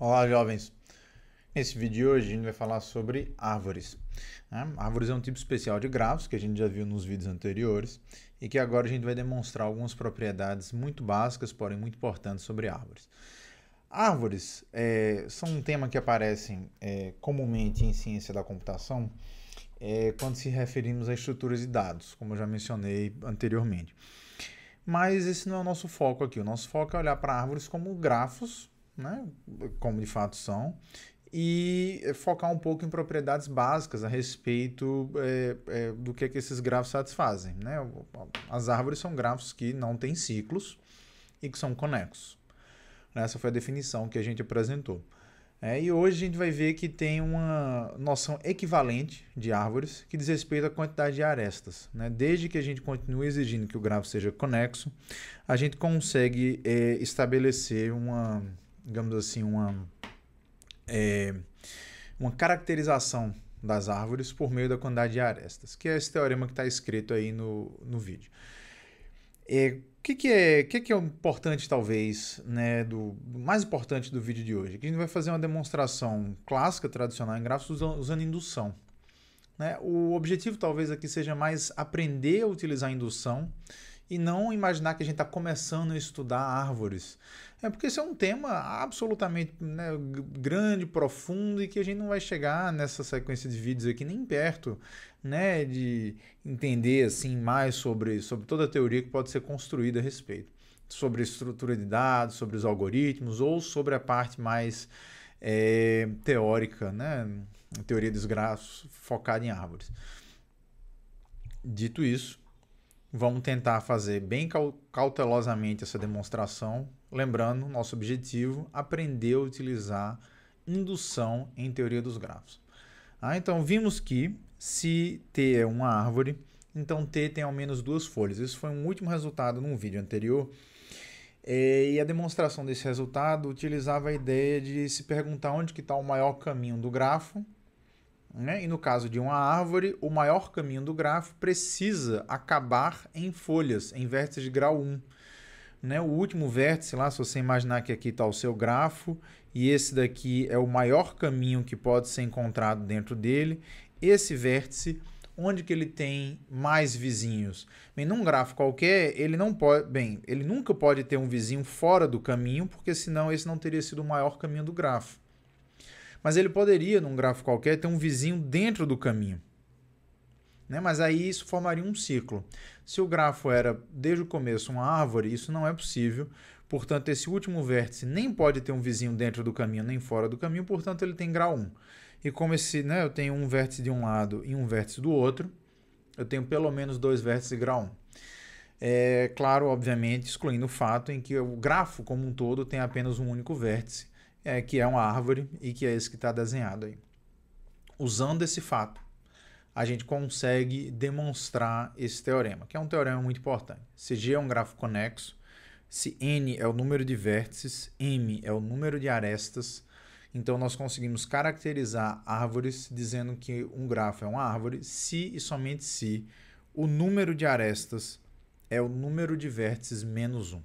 Olá, jovens. Nesse vídeo de hoje a gente vai falar sobre árvores, né? Árvores é um tipo especial de grafos que a gente já viu nos vídeos anteriores e que agora a gente vai demonstrar algumas propriedades muito básicas, porém muito importantes sobre árvores. Árvores são um tema que aparecem comumente em ciência da computação quando se referimos a estruturas de dados, como eu já mencionei anteriormente. Mas esse não é o nosso foco aqui. O nosso foco é olhar para árvores como grafos, né, como de fato são, e focar um pouco em propriedades básicas a respeito do que esses grafos satisfazem, né? As árvores são grafos que não têm ciclos e que são conexos. Essa foi a definição que a gente apresentou. E hoje a gente vai ver que tem uma noção equivalente de árvores que diz respeito à quantidade de arestas, né? Desde que a gente continue exigindo que o grafo seja conexo, a gente consegue estabelecer uma, digamos assim, uma caracterização das árvores por meio da quantidade de arestas, que é esse teorema que está escrito aí no vídeo. O que é o importante, talvez, né, mais importante do vídeo de hoje? Que a gente vai fazer uma demonstração clássica, tradicional em grafos, usando indução, né? O objetivo, talvez, aqui seja mais aprender a utilizar a indução e não imaginar que a gente está começando a estudar árvores. Porque esse é um tema absolutamente, né, grande, profundo e que a gente não vai chegar nessa sequência de vídeos aqui nem perto, né, de entender assim, mais sobre toda a teoria que pode ser construída a respeito. Sobre a estrutura de dados, sobre os algoritmos ou sobre a parte mais teórica, né, a teoria dos grafos focada em árvores. Dito isso, vamos tentar fazer bem cautelosamente essa demonstração, lembrando nosso objetivo, aprender a utilizar indução em teoria dos grafos. Então vimos que se T é uma árvore, então T tem ao menos duas folhas. Isso foi um último resultado num vídeo anterior. E a demonstração desse resultado utilizava a ideia de se perguntar onde que está o maior caminho do grafo, né? E no caso de uma árvore, o maior caminho do grafo precisa acabar em folhas, em vértices de grau 1. Né? O último vértice lá, se você imaginar que aqui está o seu grafo, e esse daqui é o maior caminho que pode ser encontrado dentro dele, esse vértice, onde que ele tem mais vizinhos? Bem, num grafo qualquer, ele não pode, ele nunca pode ter um vizinho fora do caminho, porque senão esse não teria sido o maior caminho do grafo. Mas ele poderia, num grafo qualquer, ter um vizinho dentro do caminho. Né? Mas aí isso formaria um ciclo. Se o grafo era, desde o começo, uma árvore, isso não é possível. Portanto, esse último vértice nem pode ter um vizinho dentro do caminho, nem fora do caminho, portanto, ele tem grau 1. E como eu tenho um vértice de um lado e um vértice do outro, eu tenho pelo menos dois vértices de grau 1. Claro, obviamente, excluindo o fato em que o grafo como um todo tem apenas um único vértice, que é uma árvore e que é esse que está desenhado aí. Usando esse fato, a gente consegue demonstrar esse teorema, que é um teorema muito importante. Se G é um grafo conexo, se N é o número de vértices, M é o número de arestas, então nós conseguimos caracterizar árvores dizendo que um grafo é uma árvore se e somente se o número de arestas é o número de vértices menos 1.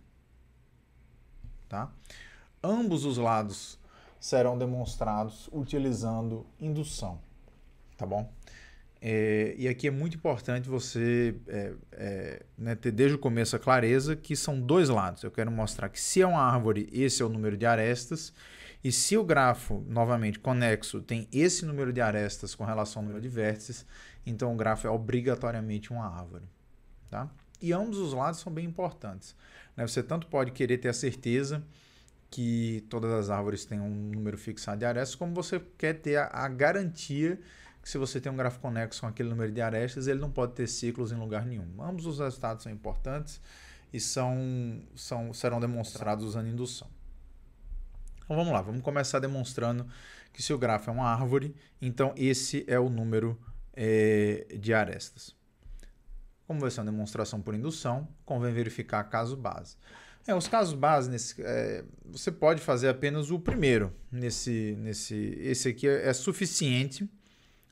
Tá? Ambos os lados serão demonstrados utilizando indução, tá bom? E aqui é muito importante você ter desde o começo a clareza que são dois lados. Eu quero mostrar que se é uma árvore, esse é o número de arestas, e se o grafo, novamente, conexo, tem esse número de arestas com relação ao número de vértices, então o grafo é obrigatoriamente uma árvore. Tá? E ambos os lados são bem importantes. Né? Você tanto pode querer ter a certeza que todas as árvores têm um número fixado de arestas, como você quer ter a garantia que se você tem um grafo conexo com aquele número de arestas, ele não pode ter ciclos em lugar nenhum. Ambos os resultados são importantes e serão demonstrados usando indução. Então vamos lá, vamos começar demonstrando que se o grafo é uma árvore, então esse é o número de arestas. Como vai ser uma demonstração por indução, convém verificar caso base. Os casos base, você pode fazer apenas o primeiro. Esse aqui é suficiente.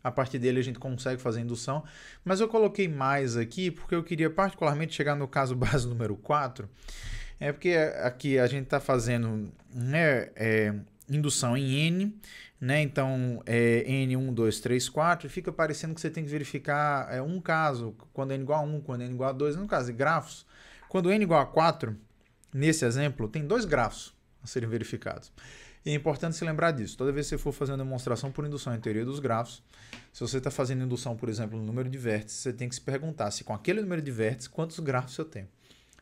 A partir dele a gente consegue fazer indução. Mas eu coloquei mais aqui porque eu queria particularmente chegar no caso base número 4. Porque aqui a gente está fazendo indução em N, né? Então, N1, 2, 3, 4, e fica parecendo que você tem que verificar um caso, quando N igual a 1, quando N igual a 2, no caso de grafos. Quando N igual a 4, nesse exemplo, tem 2 grafos a serem verificados. E é importante se lembrar disso. Toda vez que você for fazer uma demonstração por indução em teoria dos grafos, se você está fazendo indução, por exemplo, no número de vértices, você tem que se perguntar se com aquele número de vértices, quantos grafos eu tenho,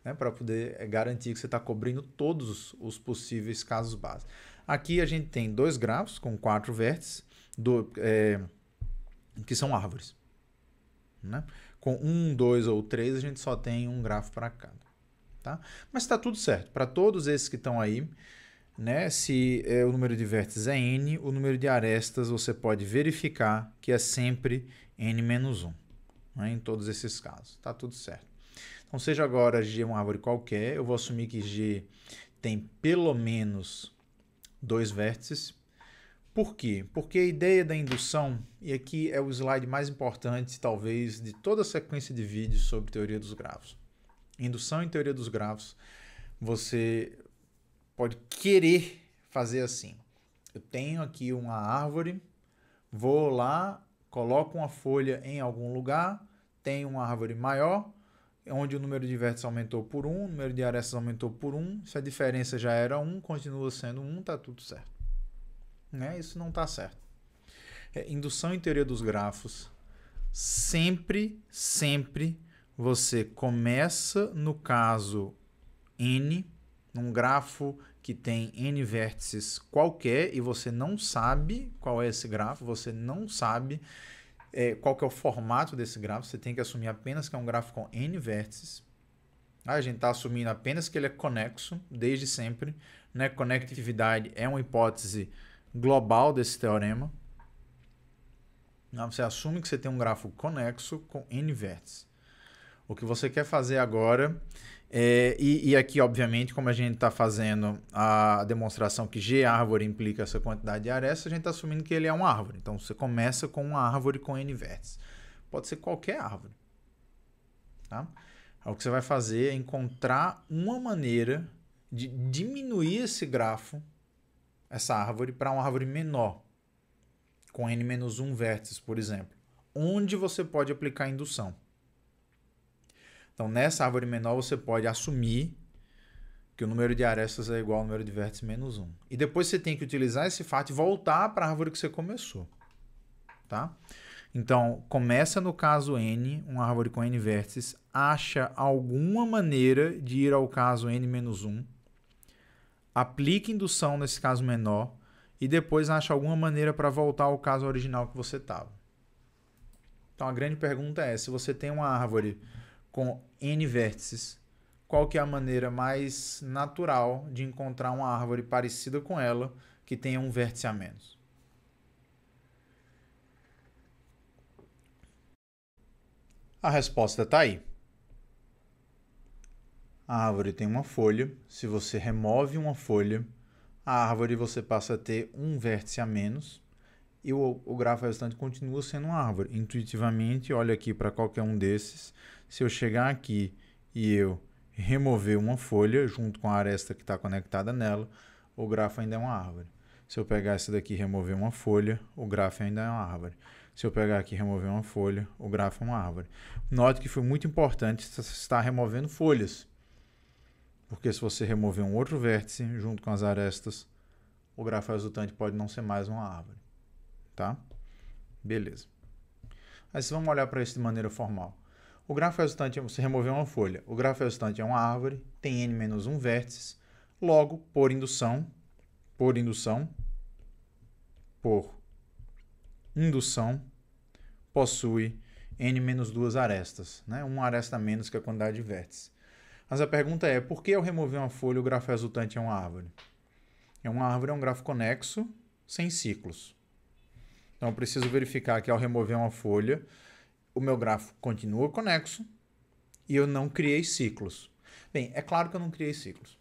né? Para poder garantir que você está cobrindo todos os possíveis casos base. Aqui a gente tem 2 grafos com 4 vértices, que são árvores, né? Com 1, 2 ou 3, a gente só tem um grafo para cada. Tá? Mas está tudo certo. Para todos esses que estão aí, né, se o número de vértices é n, o número de arestas você pode verificar que é sempre n-1, né, em todos esses casos. Está tudo certo. Então, seja agora G uma árvore qualquer, eu vou assumir que G tem pelo menos 2 vértices. Por quê? Porque a ideia da indução, e aqui é o slide mais importante, talvez, de toda a sequência de vídeos sobre teoria dos grafos. Indução em teoria dos grafos, você pode querer fazer assim. Eu tenho aqui uma árvore, vou lá, coloco uma folha em algum lugar, tenho uma árvore maior, onde o número de vértices aumentou por 1, o número de arestas aumentou por 1, se a diferença já era 1, continua sendo 1, está tudo certo. Né? Isso não está certo. Indução em teoria dos grafos, sempre você começa no caso N, num grafo que tem N vértices qualquer, e você não sabe qual é esse grafo, você não sabe qual que é o formato desse grafo, você tem que assumir apenas que é um grafo com N vértices. A gente está assumindo apenas que ele é conexo, desde sempre. Né? Conectividade é uma hipótese global desse teorema. Você assume que você tem um grafo conexo com N vértices. O que você quer fazer agora e aqui, obviamente, como a gente está fazendo a demonstração que G árvore implica essa quantidade de arestas, a gente está assumindo que ele é uma árvore. Então, você começa com uma árvore com N vértices. Pode ser qualquer árvore. Tá? O que você vai fazer é encontrar uma maneira de diminuir esse grafo, essa árvore, para uma árvore menor, com N-1 vértices, por exemplo, onde você pode aplicar indução. Então, nessa árvore menor, você pode assumir que o número de arestas é igual ao número de vértices menos 1. E depois você tem que utilizar esse fato e voltar para a árvore que você começou. Tá? Então, começa no caso N, uma árvore com N vértices, acha alguma maneira de ir ao caso N-1, aplica indução nesse caso menor e depois acha alguma maneira para voltar ao caso original que você estava. Então, a grande pergunta é, se você tem uma árvore com N vértices, qual que é a maneira mais natural de encontrar uma árvore parecida com ela que tenha um vértice a menos? A resposta está aí. A árvore tem uma folha. Se você remove uma folha, a árvore você passa a ter um vértice a menos e o grafo resultante continua sendo uma árvore. Intuitivamente, olha aqui para qualquer um desses. Se eu chegar aqui e eu remover uma folha junto com a aresta que está conectada nela, o grafo ainda é uma árvore. Se eu pegar essa daqui e remover uma folha, o grafo ainda é uma árvore. Se eu pegar aqui e remover uma folha, o grafo é uma árvore. Note que foi muito importante estar removendo folhas. Porque se você remover um outro vértice junto com as arestas, o grafo resultante pode não ser mais uma árvore. Tá? Beleza. Mas vamos olhar para isso de maneira formal. O grafo resultante, você removeu uma folha. O grafo resultante é uma árvore, tem n-1 vértices. Logo, por indução, possui n-2 arestas. Né? Uma aresta a menos que a quantidade de vértices. Mas a pergunta é, por que ao remover uma folha o grafo resultante é uma árvore? Uma árvore é um grafo conexo sem ciclos. Então, eu preciso verificar que ao remover uma folha, o meu grafo continua conexo e eu não criei ciclos. Bem, é claro que eu não criei ciclos.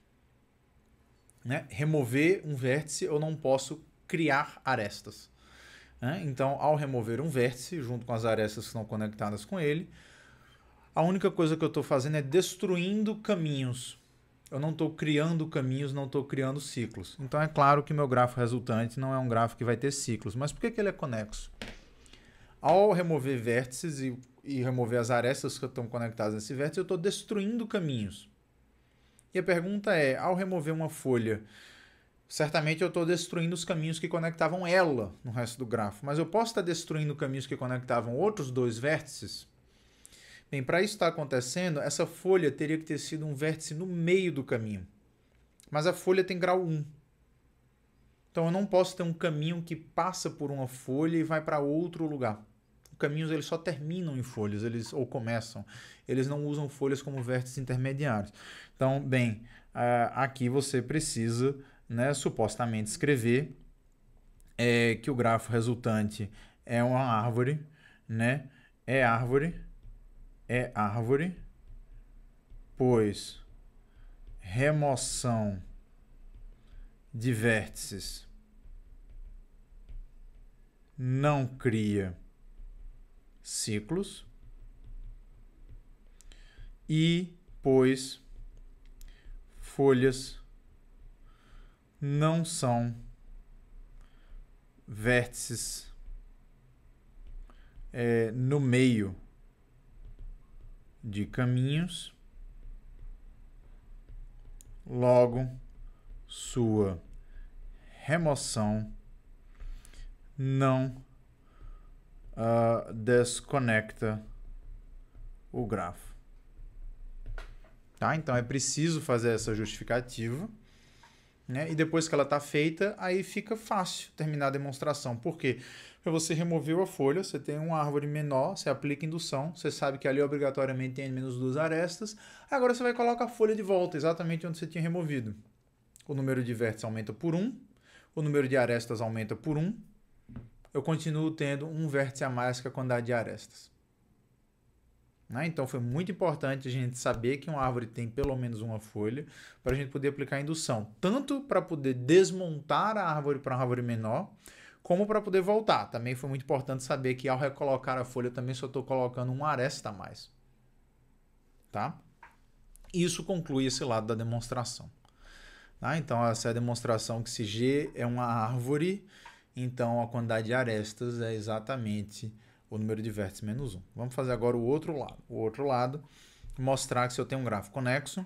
Né? Remover um vértice, eu não posso criar arestas. Né? Então, ao remover um vértice, junto com as arestas que estão conectadas com ele, a única coisa que eu estou fazendo é destruindo caminhos. eu não estou criando caminhos, não estou criando ciclos. Então é claro que meu grafo resultante não é um grafo que vai ter ciclos. Mas por que ele é conexo? Ao remover vértices e remover as arestas que estão conectadas nesse vértice, eu estou destruindo caminhos. E a pergunta é, ao remover uma folha, certamente eu estou destruindo os caminhos que conectavam ela no resto do grafo. Mas eu posso estar destruindo caminhos que conectavam outros dois vértices? Bem, para isso estar acontecendo, essa folha teria que ter sido um vértice no meio do caminho. Mas a folha tem grau 1. Então eu não posso ter um caminho que passa por uma folha e vai para outro lugar. Os caminhos eles só terminam em folhas, ou começam. Eles não usam folhas como vértices intermediários. Então, bem, aqui você precisa, né, supostamente escrever que o grafo resultante é uma árvore, né? É árvore, pois remoção de vértices não cria ciclos e pois folhas não são vértices no meio de caminhos, logo sua remoção não desconecta o grafo. Tá? Então é preciso fazer essa justificativa, né? E depois que ela está feita, aí fica fácil terminar a demonstração. Por quê? Porque você removeu a folha, você tem uma árvore menor, você aplica indução, você sabe que ali obrigatoriamente tem menos 2 arestas, agora você vai colocar a folha de volta, exatamente onde você tinha removido. O número de vértices aumenta por 1, o número de arestas aumenta por 1, eu continuo tendo um vértice a mais que a quantidade de arestas. Né? Então foi muito importante a gente saber que uma árvore tem pelo menos uma folha para a gente poder aplicar a indução, tanto para poder desmontar a árvore para uma árvore menor, como para poder voltar. Também foi muito importante saber que ao recolocar a folha também só estou colocando uma aresta a mais. Tá? Isso conclui esse lado da demonstração. Tá? Então essa é a demonstração que se G é uma árvore, então a quantidade de arestas é exatamente o número de vértices menos 1. Vamos fazer agora o outro lado. O outro lado, mostrar que se eu tenho um grafo conexo,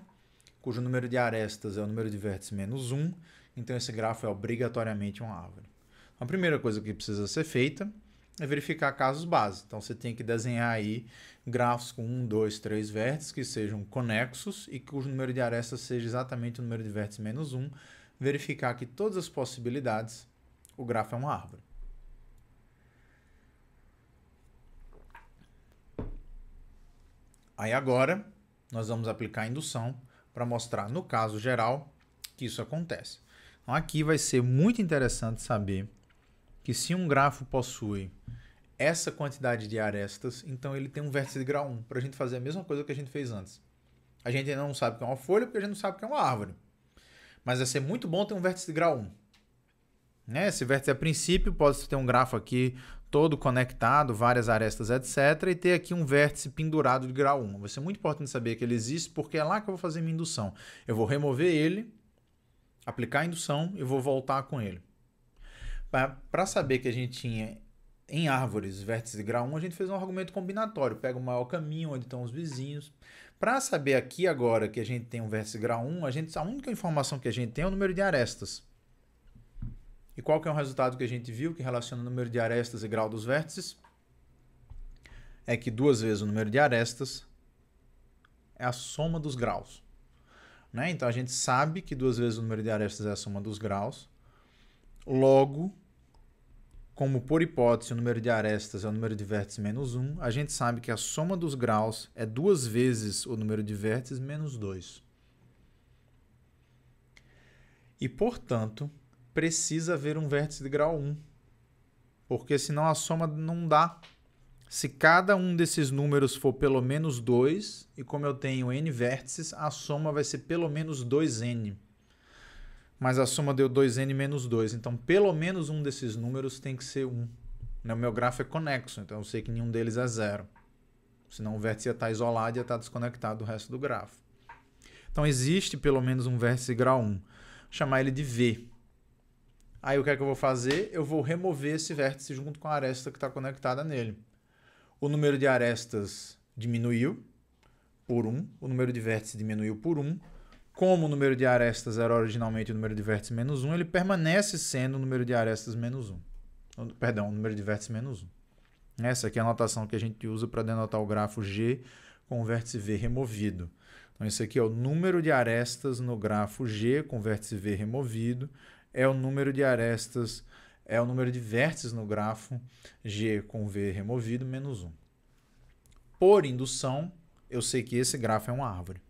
cujo número de arestas é o número de vértices menos 1, então esse grafo é obrigatoriamente uma árvore. A primeira coisa que precisa ser feita é verificar casos base. Então você tem que desenhar aí grafos com 1, 2, 3 vértices que sejam conexos e cujo número de arestas seja exatamente o número de vértices menos 1. Verificar que todas as possibilidades, o grafo é uma árvore. Aí agora nós vamos aplicar a indução para mostrar no caso geral que isso acontece. Então aqui vai ser muito interessante saber que se um grafo possui essa quantidade de arestas, então ele tem um vértice de grau 1, para a gente fazer a mesma coisa que a gente fez antes. A gente ainda não sabe o que é uma folha, porque a gente não sabe o que é uma árvore. Mas vai ser muito bom ter um vértice de grau 1. Né? Esse vértice, a princípio, pode ter um grafo aqui todo conectado, várias arestas, etc. E ter aqui um vértice pendurado de grau 1. Vai ser muito importante saber que ele existe, porque é lá que eu vou fazer minha indução. Eu vou remover ele, aplicar a indução e vou voltar com ele. Para saber que a gente tinha em árvores vértices de grau 1, a gente fez um argumento combinatório. Pega o maior caminho, onde estão os vizinhos. Para saber aqui agora que a gente tem um vértice de grau 1, a única informação que a gente tem é o número de arestas. E qual que é o resultado que a gente viu que relaciona o número de arestas e grau dos vértices? É que 2 vezes o número de arestas é a soma dos graus. Né? Então a gente sabe que 2 vezes o número de arestas é a soma dos graus. Logo, como por hipótese o número de arestas é o número de vértices menos 1, a gente sabe que a soma dos graus é 2 vezes o número de vértices menos 2. E, portanto, precisa haver um vértice de grau 1, porque senão a soma não dá. Se cada um desses números for pelo menos 2, e como eu tenho n vértices, a soma vai ser pelo menos 2n. Mas a soma deu 2n menos 2, então pelo menos um desses números tem que ser 1. O meu grafo é conexo, então eu sei que nenhum deles é 0. Senão o vértice ia estar isolado e ia estar desconectado do resto do grafo. Então existe pelo menos um vértice grau 1. Vou chamar ele de V. Aí o que é que eu vou fazer? Eu vou remover esse vértice junto com a aresta que está conectada nele. O número de arestas diminuiu por 1, o número de vértices diminuiu por 1. Como o número de arestas era originalmente o número de vértices menos 1, ele permanece sendo o número de arestas menos 1. Perdão, o número de vértices menos 1. Essa aqui é a notação que a gente usa para denotar o grafo G com o vértice V removido. Então, esse aqui é o número de arestas no grafo G com o vértice V removido. É o número de arestas, é o número de vértices no grafo G com V removido menos 1. Por indução, eu sei que esse grafo é uma árvore.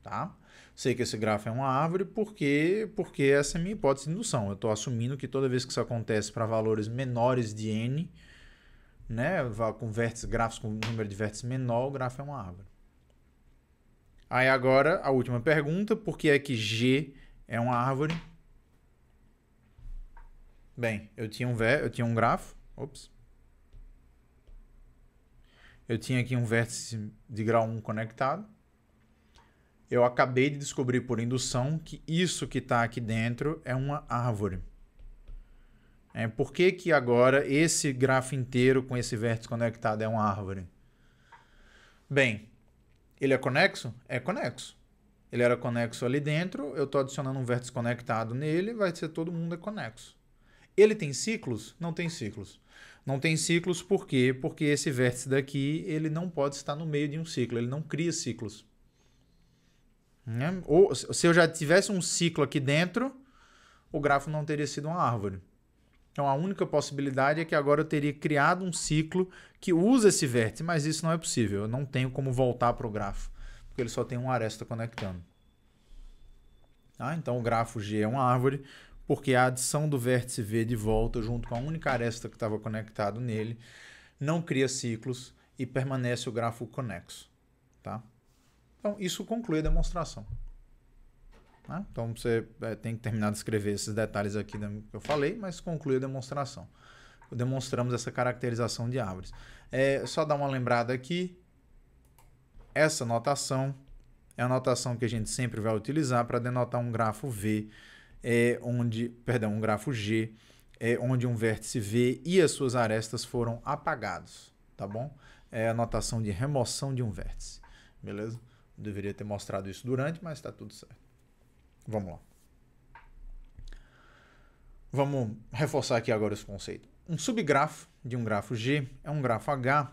Tá? Sei que esse grafo é uma árvore porque essa é a minha hipótese de indução. Eu estou assumindo que toda vez que isso acontece para valores menores de n, né, com vértices, grafos com número de vértices menor, o grafo é uma árvore. Aí agora a última pergunta, por que é que G é uma árvore? Bem, eu tinha um grafo, eu tinha aqui um vértice de grau 1 conectado. Eu acabei de descobrir por indução que isso que está aqui dentro é uma árvore. Por que que agora esse grafo inteiro com esse vértice conectado é uma árvore? Bem, ele é conexo? É conexo. Ele era conexo ali dentro, eu estou adicionando um vértice conectado nele, vai ser todo mundo é conexo. Ele tem ciclos? Não tem ciclos. Não tem ciclos por quê? Porque esse vértice daqui ele não pode estar no meio de um ciclo, ele não cria ciclos. Ou se eu já tivesse um ciclo aqui dentro, o grafo não teria sido uma árvore. Então a única possibilidade é que agora eu teria criado um ciclo que usa esse vértice, mas isso não é possível. Eu não tenho como voltar para o grafo, porque ele só tem uma aresta conectando. Então o grafo G é uma árvore, porque a adição do vértice V de volta, junto com a única aresta que estava conectado nele, não cria ciclos e permanece o grafo conexo. Tá? Então, isso conclui a demonstração. Então, você tem que terminar de escrever esses detalhes aqui que eu falei, mas conclui a demonstração. Demonstramos essa caracterização de árvores. Só dar uma lembrada aqui. Essa notação é a notação que a gente sempre vai utilizar para denotar um grafo V, um grafo G, onde um vértice V e as suas arestas foram apagados. Tá bom? É a notação de remoção de um vértice. Beleza? Deveria ter mostrado isso durante, mas está tudo certo. Vamos lá. Vamos reforçar aqui agora esse conceito. Um subgrafo de um grafo G é um grafo H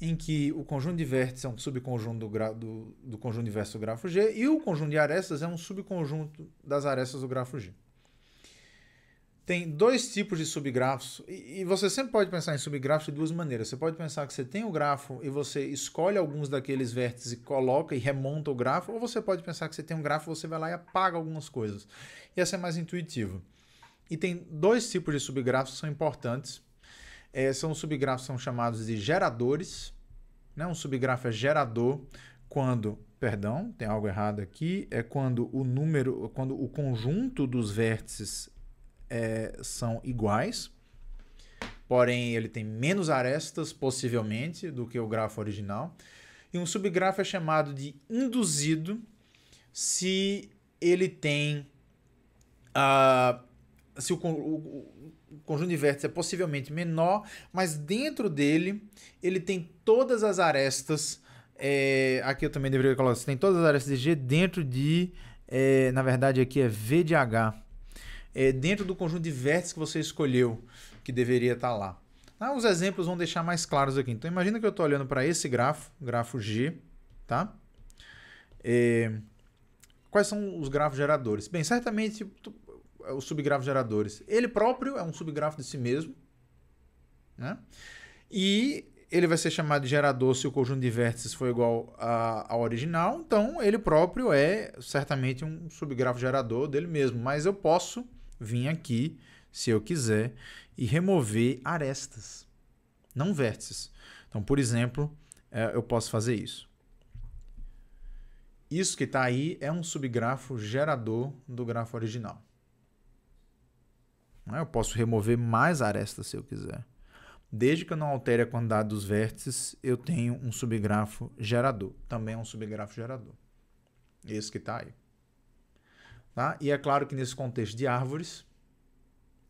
em que o conjunto de vértices é um subconjunto do conjunto de vértices do grafo G e o conjunto de arestas é um subconjunto das arestas do grafo G. Tem dois tipos de subgrafos e você sempre pode pensar em subgrafos de duas maneiras. Você pode pensar que você tem o grafo e você escolhe alguns daqueles vértices e coloca e remonta o grafo, ou você pode pensar que você tem um grafo e você vai lá e apaga algumas coisas. E essa é mais intuitiva. E tem dois tipos de subgrafos que são importantes. São subgrafos que são chamados de geradores. Um subgrafo é gerador quando... Perdão, tem algo errado aqui. É quando o conjunto dos vértices são iguais, porém ele tem menos arestas, possivelmente, do que o grafo original. E um subgrafo é chamado de induzido se ele tem... se o conjunto de vértices é possivelmente menor, mas dentro dele ele tem todas as arestas... aqui eu também deveria colocar, tem todas as arestas de G dentro de... na verdade aqui é V de H. Dentro do conjunto de vértices que você escolheu, que deveria estar lá. Os exemplos vão deixar mais claros aqui. Então, imagina que eu estou olhando para esse grafo G, tá? Quais são os grafos geradores? Bem, certamente os subgrafos geradores. Ele próprio é um subgrafo de si mesmo, né? E ele vai ser chamado de gerador se o conjunto de vértices for igual ao original. Então, ele próprio é certamente um subgrafo gerador dele mesmo. Mas eu posso vir aqui, se eu quiser, e remover arestas, não vértices. Então, por exemplo, eu posso fazer isso. Isso que está aí é um subgrafo gerador do grafo original. Eu posso remover mais arestas se eu quiser. Desde que eu não altere a quantidade dos vértices, eu tenho um subgrafo gerador. Também é um subgrafo gerador. Esse que está aí. Tá? E é claro que nesse contexto de árvores,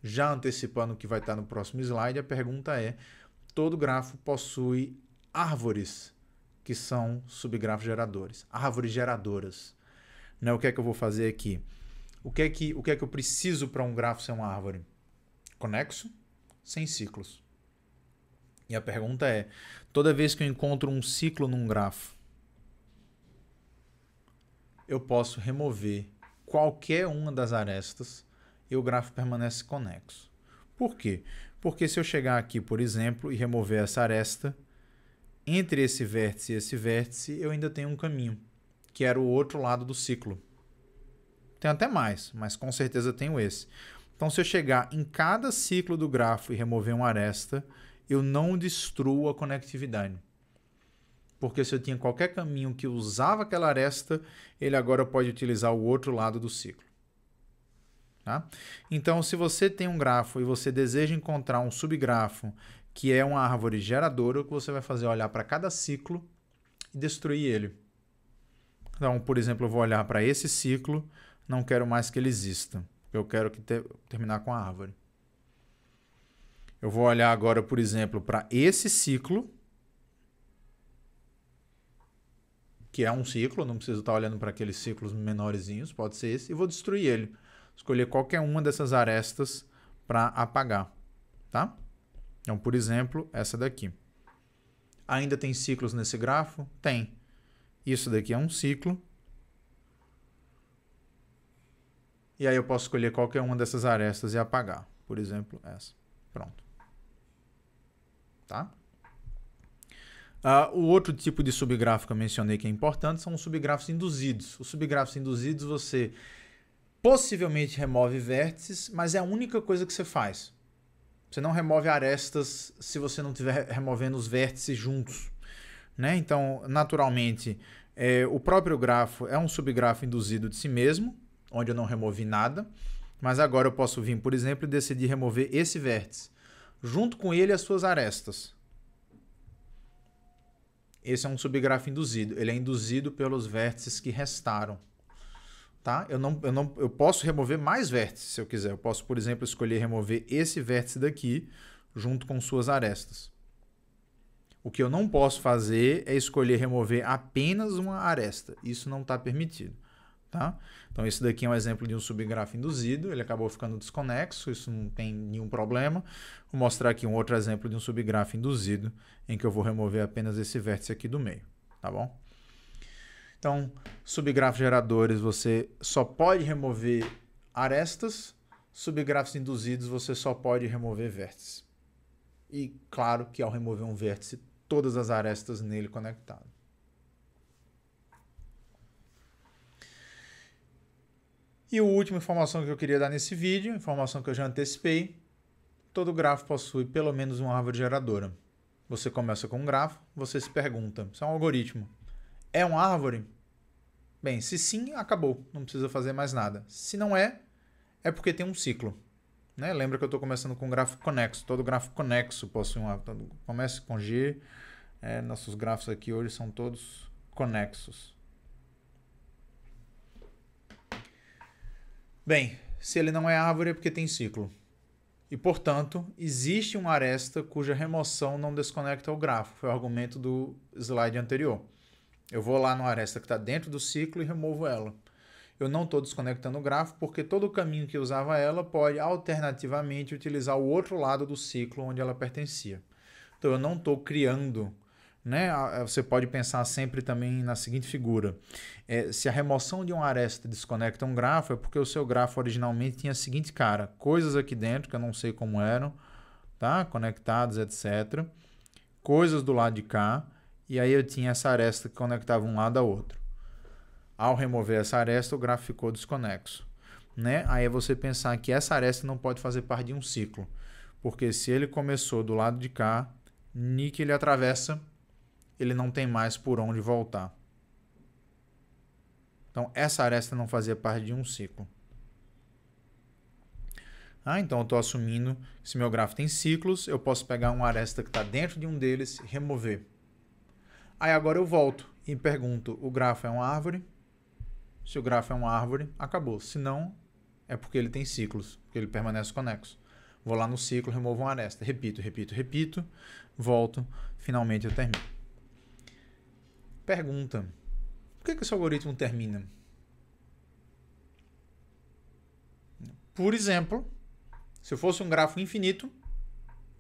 já antecipando o que vai estar no próximo slide, a pergunta é: todo grafo possui árvores que são subgrafos geradores, árvores geradoras. Né? O que é que eu vou fazer aqui? O que é que eu preciso para um grafo ser uma árvore? Conexo, sem ciclos. E a pergunta é: toda vez que eu encontro um ciclo num grafo, eu posso remover qualquer uma das arestas e o grafo permanece conexo. Por quê? Porque se eu chegar aqui, por exemplo, e remover essa aresta, entre esse vértice e esse vértice, eu ainda tenho um caminho, que era o outro lado do ciclo. Tem até mais, mas com certeza tenho esse. Então, se eu chegar em cada ciclo do grafo e remover uma aresta, eu não destruo a conectividade. Porque se eu tinha qualquer caminho que usava aquela aresta, ele agora pode utilizar o outro lado do ciclo. Tá? Então, se você tem um grafo e você deseja encontrar um subgrafo que é uma árvore geradora, o que você vai fazer é olhar para cada ciclo e destruir ele. Então, por exemplo, eu vou olhar para esse ciclo, não quero mais que ele exista. Eu quero terminar com a árvore. Eu vou olhar agora, por exemplo, para esse ciclo, que é um ciclo, não preciso estar olhando para aqueles ciclos menorzinhos, pode ser esse, e vou destruir ele. Escolher qualquer uma dessas arestas para apagar. Tá? Então, por exemplo, essa daqui. Ainda tem ciclos nesse grafo? Tem. Isso daqui é um ciclo. E aí eu posso escolher qualquer uma dessas arestas e apagar. Por exemplo, essa. Pronto. Tá? O outro tipo de subgrafo que eu mencionei que é importante são os subgrafos induzidos. Os subgrafos induzidos você possivelmente remove vértices, mas é a única coisa que você faz. Você não remove arestas se você não estiver removendo os vértices juntos. Né? Então, naturalmente, o próprio grafo é um subgrafo induzido de si mesmo, onde eu não removi nada, mas agora eu posso vir, por exemplo, e decidir remover esse vértice, junto com ele as suas arestas. Esse é um subgrafo induzido. Ele é induzido pelos vértices que restaram. Tá? Eu posso remover mais vértices se eu quiser. Eu posso, por exemplo, escolher remover esse vértice daqui junto com suas arestas. O que eu não posso fazer é escolher remover apenas uma aresta. Isso não está permitido. Tá? Então, esse daqui é um exemplo de um subgrafo induzido. Ele acabou ficando desconexo. Isso não tem nenhum problema. Vou mostrar aqui um outro exemplo de um subgrafo induzido em que eu vou remover apenas esse vértice aqui do meio. Tá bom? Então, subgrafos geradores, você só pode remover arestas. Subgrafos induzidos, você só pode remover vértices. E, claro, que ao remover um vértice, todas as arestas nele conectadas. E a última informação que eu queria dar nesse vídeo, informação que eu já antecipei, todo grafo possui pelo menos uma árvore geradora. Você começa com um grafo, você se pergunta, isso é um algoritmo, é uma árvore? Bem, se sim, acabou, não precisa fazer mais nada. Se não é, é porque tem um ciclo. Né? Lembra que eu estou começando com um grafo conexo, todo grafo conexo possui uma árvore. Comece com G, nossos grafos aqui hoje são todos conexos. Bem, se ele não é árvore é porque tem ciclo. E, portanto, existe uma aresta cuja remoção não desconecta o grafo. Foi o argumento do slide anterior. Eu vou lá na aresta que está dentro do ciclo e removo ela. Eu não estou desconectando o grafo porque todo o caminho que usava ela pode alternativamente utilizar o outro lado do ciclo onde ela pertencia. Então, eu não estou criando. Né? Você pode pensar sempre também na seguinte figura. Se a remoção de uma aresta desconecta um grafo, é porque o seu grafo originalmente tinha a seguinte cara. Coisas aqui dentro, que eu não sei como eram, tá? Conectadas, etc. Coisas do lado de cá. E aí eu tinha essa aresta que conectava um lado ao outro. Ao remover essa aresta, o grafo ficou desconexo. Né? Aí é você pensar que essa aresta não pode fazer parte de um ciclo. Porque se ele começou do lado de cá, ni que ele atravessa, ele não tem mais por onde voltar. Então, essa aresta não fazia parte de um ciclo. Então eu estou assumindo que se meu grafo tem ciclos, eu posso pegar uma aresta que está dentro de um deles e remover. Aí agora eu volto e pergunto, o grafo é uma árvore? Se o grafo é uma árvore, acabou. Se não, é porque ele tem ciclos, porque ele permanece conexo. Vou lá no ciclo, removo uma aresta. Repito, repito, repito, volto, finalmente eu termino. Pergunta, por que esse algoritmo termina? Por exemplo, se fosse um grafo infinito,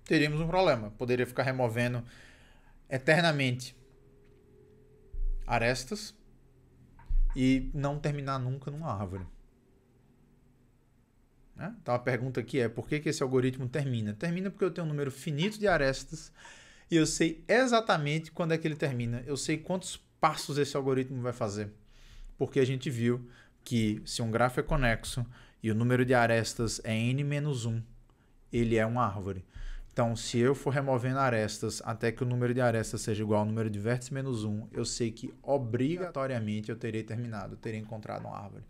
teríamos um problema. Poderia ficar removendo eternamente arestas e não terminar nunca numa árvore. Então a pergunta aqui é, por que esse algoritmo termina? Termina porque eu tenho um número finito de arestas e eu sei exatamente quando é que ele termina. Eu sei quantos passos esse algoritmo vai fazer. Porque a gente viu que se um grafo é conexo e o número de arestas é n-1, ele é uma árvore. Então, se eu for removendo arestas até que o número de arestas seja igual ao número de vértices menos 1, eu sei que obrigatoriamente eu terei terminado, eu terei encontrado uma árvore.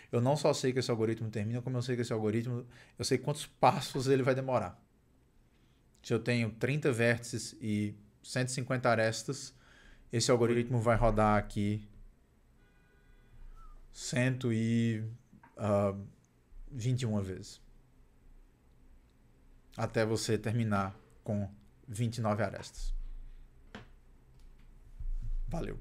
Eu não só sei que esse algoritmo termina, como eu sei que esse algoritmo, eu sei quantos passos ele vai demorar. Se eu tenho 30 vértices e 150 arestas, esse algoritmo vai rodar aqui 121 vezes. Até você terminar com 29 arestas. Valeu.